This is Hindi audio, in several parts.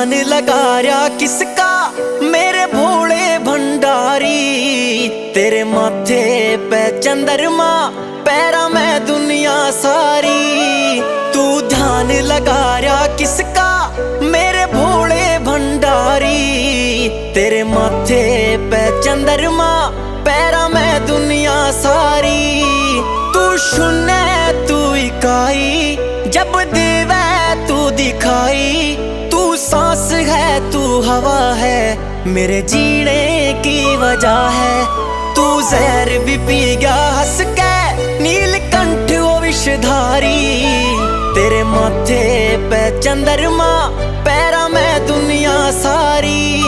ध्यान लगा रहा किसका मेरे भोले भंडारी। तेरे माथे पे चंद्रमा पैरा में दुनिया सारी। तू ध्यान लगा रहा किसका मेरे भोले भंडारी। तेरे माथे पे चंद्रमा पैरा में दुनिया सारी। तू शून्य तू इकाई जब देवे तू दिखाई। तू सांस है तू हवा है मेरे जीने की वजह है। तू जहर भी पी गया हंस के नीलकंठ वो विषधारी। तेरे माथे पे चंद्रमा पैरा में दुनिया सारी।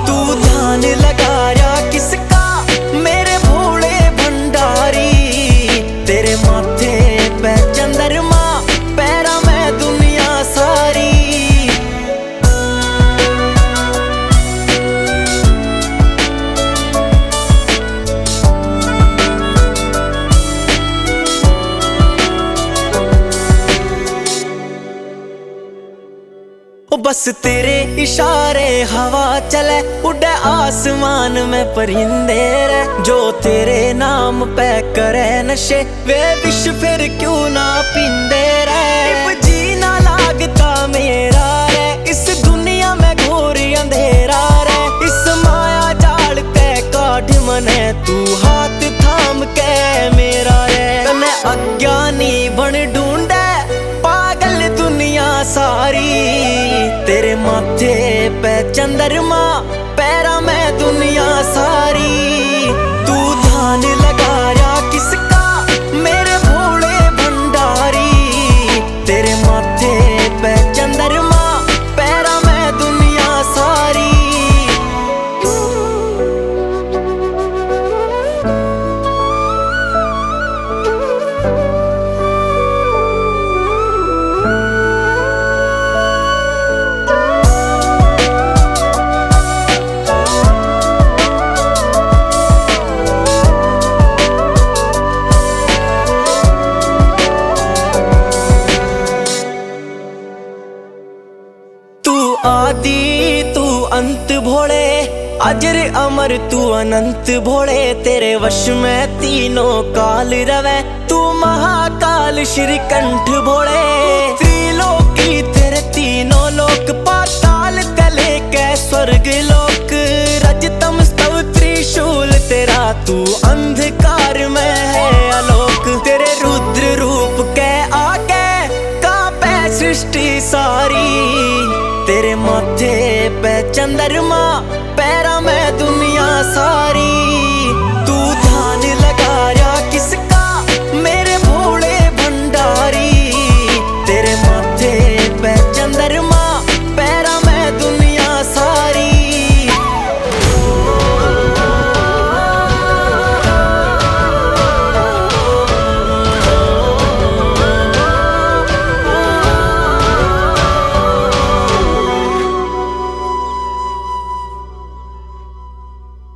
तू ध्यान लगा रहा किसका मेरे भोले भंडारी। तेरे माथे पे चंद्रमा पैरा में दुनिया सारी। बस तेरे इशारे हवा चले उड़े आसमान में परिंदे रे। जो तेरे नाम पे करे नशे वे विष फिर क्यों ना पींदे रे। जीना लागता मेरा रे इस दुनिया में घोर अंधेरा रे। इस माया जाल ते काढ़ मने तू हाथ थाम के मेरा रे। तने अज्ञानी बन ढूंढे पागल दुनिया सारी। तेरे माथे पे चंद्रमा पैरा में दुनिया सारी। तू ध्यान लगा रहा किसका मेरे भोले भंडारी। तेरे माथे पे चंद्रमा पैरा में दुनिया सारी। आदि तू अंत भोले अजर अमर तू अनंत भोले। तेरे वश में तीनों काल रवे तू महाकाल श्री कंठ भोले। त्रिलोकी तेरे तीनों लोक पाताल तले के स्वर्ग लोक। रजतम स्तव त्रिशूल तेरा तू अंधकार में है आलोक। तेरे रुद्र रूप के आगे कांपे सृष्टि सारी। तेरे माथे पे चंद्रमा पैरा में दुनिया सारी।